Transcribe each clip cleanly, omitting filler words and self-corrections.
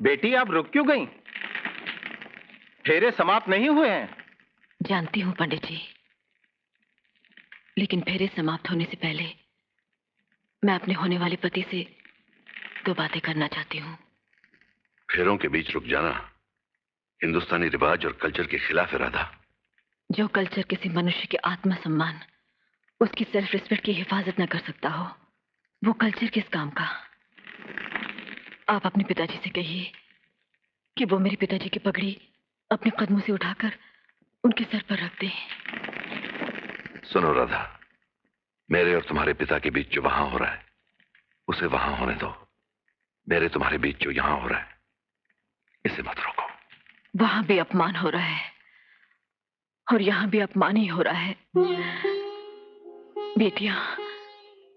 बेटी आप रुक क्यों गईं? फेरे समाप्त नहीं हुए हैं। जानती हूँ पंडित जी, लेकिन फेरे समाप्त होने से पहले मैं अपने होने वाले पति से 2 बातें करना चाहती हूँ। फेरों के बीच रुक जाना हिंदुस्तानी रिवाज और कल्चर के खिलाफ है राधा। जो कल्चर किसी मनुष्य के आत्मसम्मान, उसकी सेल्फ रिस्पेक्ट की हिफाजत न कर सकता हो, वो कल्चर किस काम का? आप अपने पिताजी से कहिए कि वो मेरे पिताजी की पगड़ी अपने कदमों से उठाकर उनके सर पर रख दें। सुनो राधा, मेरे और तुम्हारे पिता के बीच जो वहां हो रहा है उसे वहां होने दो। मेरे तुम्हारे बीच जो यहां हो रहा है इसे मत रोको। वहां भी अपमान हो रहा है और यहां भी अपमान ही हो रहा है। बेटियां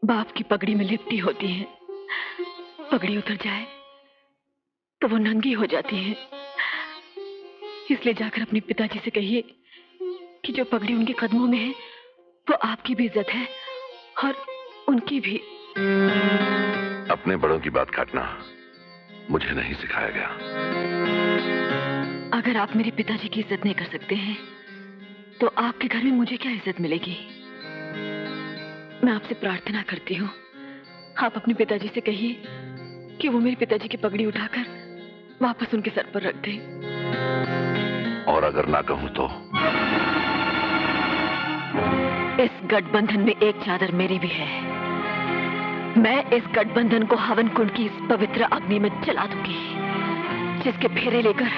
बाप की पगड़ी में लिपटी होती हैं, पगड़ी उतर जाए तो वो नंगी हो जाती हैं। इसलिए जाकर अपने पिताजी से कहिए कि जो पगड़ी उनके कदमों में है वो आपकी भी इज्जत है और उनकी भी। अपने बड़ों की बात काटना मुझे नहीं सिखाया गया। अगर आप मेरे पिताजी की इज्जत नहीं कर सकते हैं तो आपके घर में मुझे क्या इज्जत मिलेगी? मैं आपसे प्रार्थना करती हूँ, आप अपने पिताजी से कहिए कि वो मेरे पिताजी की पगड़ी उठाकर वापस उनके सर पर रख दें। और अगर ना कहूं तो? इस गठबंधन में एक चादर मेरी भी है। मैं इस गठबंधन को हवन कुंड की इस पवित्र अग्नि में जला दूंगी, जिसके फेरे लेकर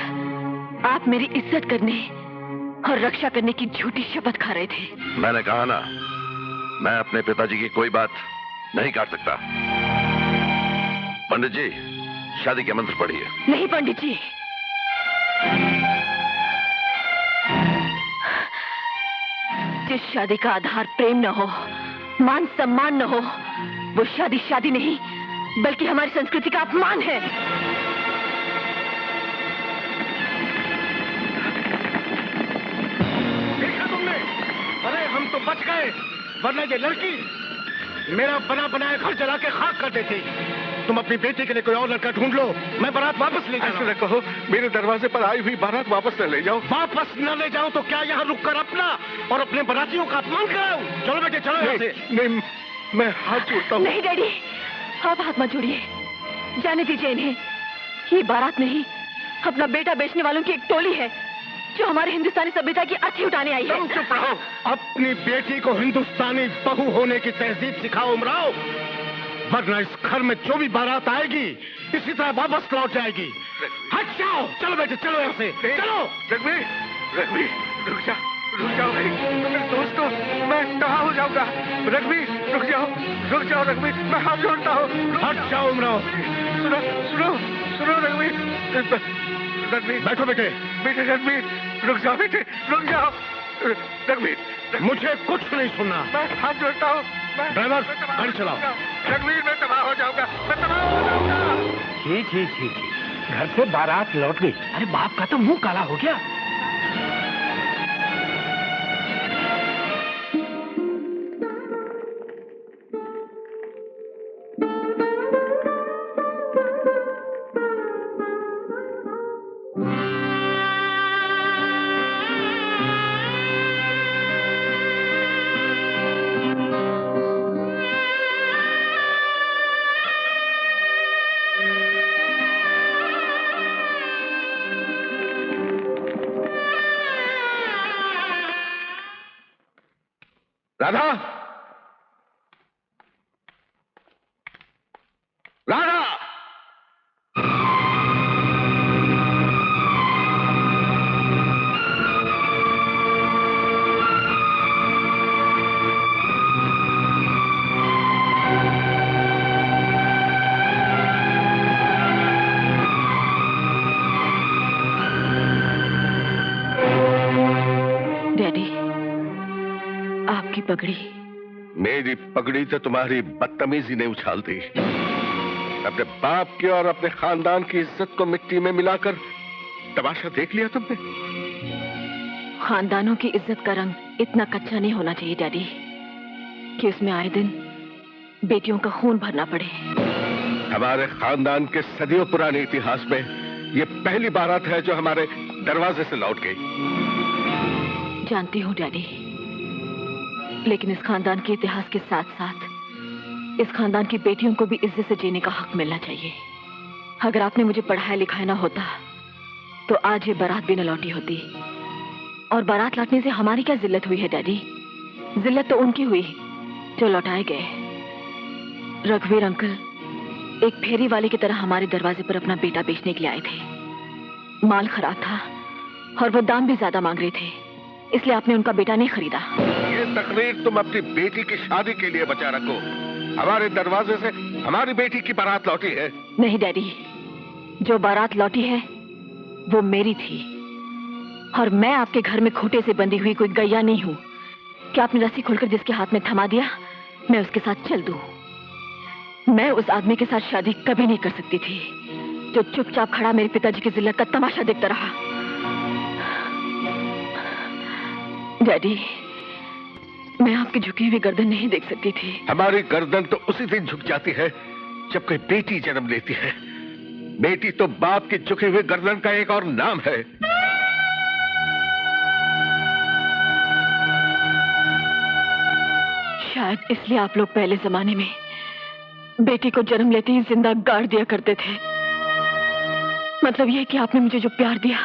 आप मेरी इज्जत करने और रक्षा करने की झूठी शपथ खा रहे थे। मैंने कहा ना, मैं अपने पिताजी की कोई बात नहीं काट सकता। पंडित जी, शादी के मंत्र पढ़िए। नहीं पंडित जी, जिस शादी का आधार प्रेम न हो, मान सम्मान न हो, वो शादी शादी नहीं बल्कि हमारी संस्कृति का अपमान है। देखा तुमने? अरे हम तो बच गए, वरना ये लड़की मेरा बना बनाया घर जला के खाक कर देती। तुम अपनी बेटी के लिए कोई और लड़का ढूंढ लो, मैं बारात वापस ले जाऊं। कहो, मेरे दरवाजे पर आई हुई बारात वापस न ले जाओ। वापस न ले जाऊं तो क्या यहाँ रुक कर अपना और अपने बारातियों का अपमान कराऊं? चलो बेटे चलो यहाँ से। नहीं, मैं हाथ जोड़ता हूँ। नहीं डैडी, आप हाथ मत जोड़िए, जाने दीजिए इन्हें। ये बारात नहीं, अपना बेटा बेचने वालों की एक टोली है जो हमारे हिंदुस्तानी सभ्यता की अर्थी उठाने आई है। तुम चुप रहो। अपनी बेटी को हिंदुस्तानी बहू होने की तहजीब सिखाओ उमराव, वरना इस घर में जो भी बारात आएगी इसी तरह वापस लौट जाएगी। हट जाओ, चलो बेटे चलो यहाँ से, चलो। रघुवीर, रघुवीर रुक जाओ भाई, मेरे दोस्तों, मैं कहाँ हो जाऊंगा। रघुवीर रुक जाओ रघुवीर, मैं हाथ जोड़ता हूँ। हट जाओ उमराव। सुनो रघुवीर, बैठो बेटे। रघुवीर रुक जाओ बेटे, रुक जाओ। रघुवीर, मुझे कुछ नहीं सुनना। मैं हाथ जोड़ता हूँ। ड्राइवर गाड़ी चलाओ। रघुवीर मैं तबाह हो जाऊंगा। छी, घर से बारात लौट गई। अरे बाप का तो मुंह काला हो गया। राधा, राधा, डैडी, आपकी पगड़ी। मेरी पगड़ी तो तुम्हारी बदतमीजी ने उछाल दी। अपने बाप की और अपने खानदान की इज्जत को मिट्टी में मिलाकर तमाशा देख लिया तुमने। खानदानों की इज्जत का रंग इतना कच्चा नहीं होना चाहिए डैडी कि उसमें आए दिन बेटियों का खून भरना पड़े। हमारे खानदान के सदियों पुराने इतिहास में ये पहली बारात है जो हमारे दरवाजे से लौट गई। जानती हूँ डैडी, लेकिन इस खानदान के इतिहास के साथ साथ इस खानदान की बेटियों को भी इज्जत से जीने का हक मिलना चाहिए। अगर आपने मुझे पढ़ाया लिखाया ना होता तो आज ये बारात भी न लौटी होती। और बारात लौटने से हमारी क्या जिल्लत हुई है डैडी? जिल्लत तो उनकी हुई जो लौटाए गए। रघुवीर अंकल एक फेरी वाले की तरह हमारे दरवाजे पर अपना बेटा बेचने के लिए आए थे। माल खराब था और वो दाम भी ज्यादा मांग रहे थे, इसलिए आपने उनका बेटा नहीं खरीदा। ये तकरीर तुम अपनी बेटी की शादी के लिए बचा रखो। हमारे दरवाजे से हमारी बेटी की बारात लौटी है। नहीं डैडी, जो बारात लौटी है वो मेरी थी और मैं आपके घर में खूंटे से बंधी हुई कोई गैया नहीं हूं कि आपने रस्सी खोलकर जिसके हाथ में थमा दिया मैं उसके साथ चल दूं। मैं उस आदमी के साथ शादी कभी नहीं कर सकती थी जो चुपचाप खड़ा मेरे पिताजी की जिल्लत का तमाशा देखता रहा। डैडी, मैं आपकी झुकी हुई गर्दन नहीं देख सकती थी। हमारी गर्दन तो उसी दिन झुक जाती है जब कोई बेटी जन्म लेती है। बेटी तो बाप की झुकी हुई गर्दन का एक और नाम है। शायद इसलिए आप लोग पहले जमाने में बेटी को जन्म लेते ही जिंदा गाड़ दिया करते थे। मतलब यह कि आपने मुझे जो प्यार दिया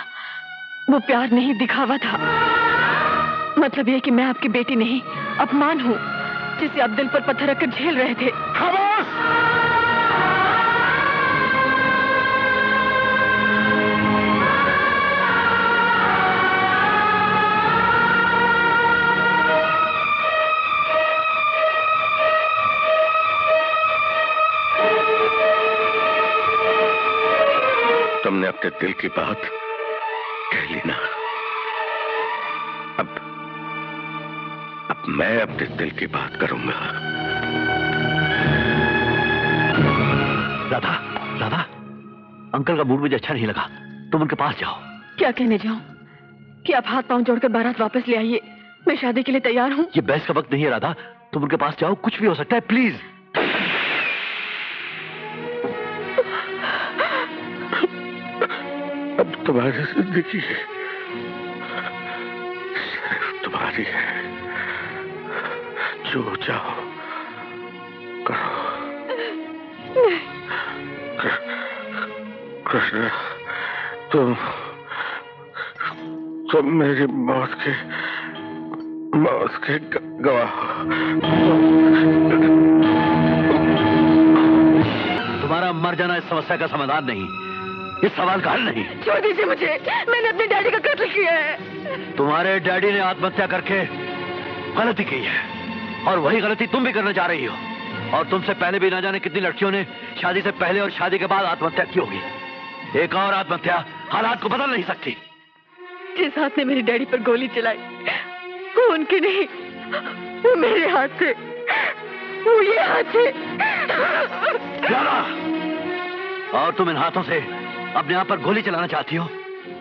वो प्यार नहीं, दिखावा था। मतलब यह कि मैं आपकी बेटी नहीं, अपमान हूं जिसे आप दिल पर पत्थर रखकर झेल रहे थे। खामोश! तुमने अपने दिल की बात कह ली ना। अब मैं अपने दिल की बात करूंगा। राधा, राधा, अंकल का मूड मुझे अच्छा नहीं लगा। तुम उनके पास जाओ। क्या कहने जाऊं कि आप हाथ पांव जोड़कर बारात वापस ले आइए, मैं शादी के लिए तैयार हूं। ये बहस का वक्त नहीं है राधा, तुम उनके पास जाओ, कुछ भी हो सकता है, प्लीज। अब तुम्हारी जिंदगी सिर्फ तुम्हारी है। जो चाहो करो। कृष्ण, तुम मेरी मौत के गवाह हो। तुम्हारा मर जाना इस समस्या का समाधान नहीं, इस सवाल का हल नहीं। छोड़ दीजिए मुझे, मैंने अपने डैडी का कत्ल किया है। तुम्हारे डैडी ने आत्महत्या करके गलती की है और वही गलती तुम भी करने जा रही हो। और तुमसे पहले भी ना जाने कितनी लड़कियों ने शादी से पहले और शादी के बाद आत्महत्या की होगी। एक और आत्महत्या हालात को बदल नहीं सकती। जिस हाथ ने मेरे डैडी पर गोली चलाई वो उनके नहीं, वो मेरे हाथ से, वो ये हाथ से। और तुम इन हाथों से अपने आप पर गोली चलाना चाहती हो,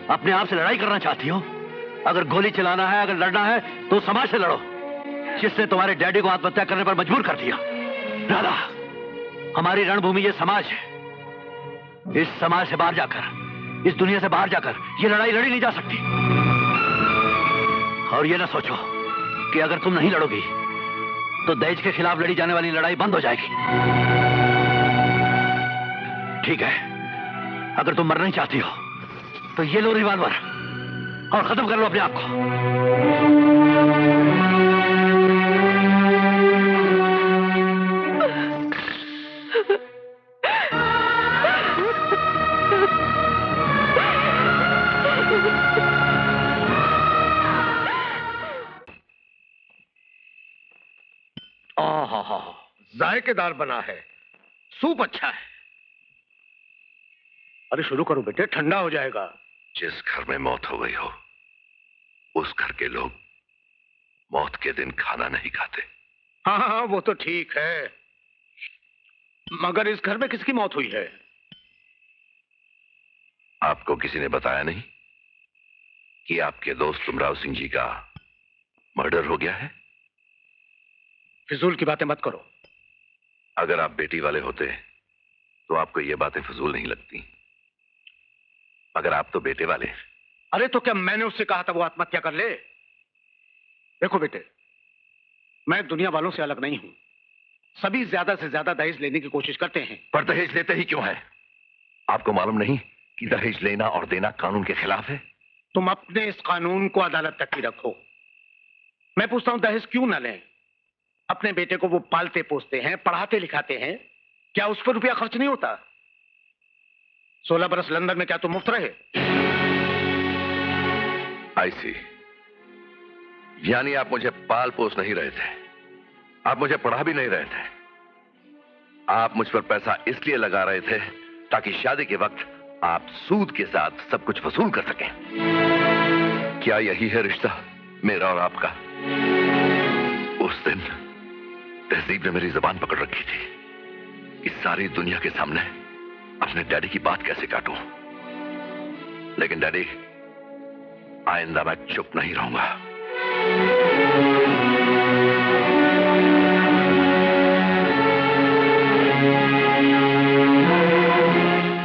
अपने आप से लड़ाई करना चाहती हो। अगर गोली चलाना है, अगर लड़ना है तो समाज से लड़ो जिसने तुम्हारे डैडी को आत्महत्या करने पर मजबूर कर दिया। राधा, हमारी रणभूमि ये समाज है। इस समाज से बाहर जाकर, इस दुनिया से बाहर जाकर ये लड़ाई लड़ी नहीं जा सकती। और ये ना सोचो कि अगर तुम नहीं लड़ोगी तो दहेज के खिलाफ लड़ी जाने वाली लड़ाई बंद हो जाएगी। ठीक है, अगर तुम मरना ही चाहती हो तो ये लो रिवॉल्वर और खत्म कर लो अपने आप को। जायकेदार बना है, सूप अच्छा है। अरे शुरू करो बेटे, ठंडा हो जाएगा। जिस घर में मौत हो गई हो उस घर के लोग मौत के दिन खाना नहीं खाते। हाँ हाँ वो तो ठीक है, मगर इस घर में किसकी मौत हुई है? आपको किसी ने बताया नहीं कि आपके दोस्त तुमराव सिंह जी का मर्डर हो गया है? फिजूल की बातें मत करो। अगर आप बेटी वाले होते तो आपको ये बातें फजूल नहीं लगती। मगर आप तो बेटे वाले। अरे तो क्या मैंने उससे कहा था वो आत्महत्या कर ले? देखो बेटे, मैं दुनिया वालों से अलग नहीं हूं। सभी ज्यादा से ज्यादा दहेज लेने की कोशिश करते हैं। पर दहेज लेते ही क्यों है? आपको मालूम नहीं कि दहेज लेना और देना कानून के खिलाफ है? तुम अपने इस कानून को अदालत तक ही रखो। मैं पूछता हूं, दहेज क्यों ना लें? अपने बेटे को वो पालते पोसते हैं, पढ़ाते लिखाते हैं, क्या उस पर रुपया खर्च नहीं होता? 16 बरस लंदन में क्या तुम मुफ्त रहे? आई सी। यानी आप मुझे पाल पोस नहीं रहे थे, आप मुझे पढ़ा भी नहीं रहे थे। आप मुझ पर पैसा इसलिए लगा रहे थे ताकि शादी के वक्त आप सूद के साथ सब कुछ वसूल कर सकें। क्या यही है रिश्ता मेरा और आपका? उस दिन तहजीब ने मेरी जुबान पकड़ रखी थी। इस सारी दुनिया के सामने अपने डैडी की बात कैसे काटूं? लेकिन डैडी, आइंदा मैं चुप नहीं रहूंगा।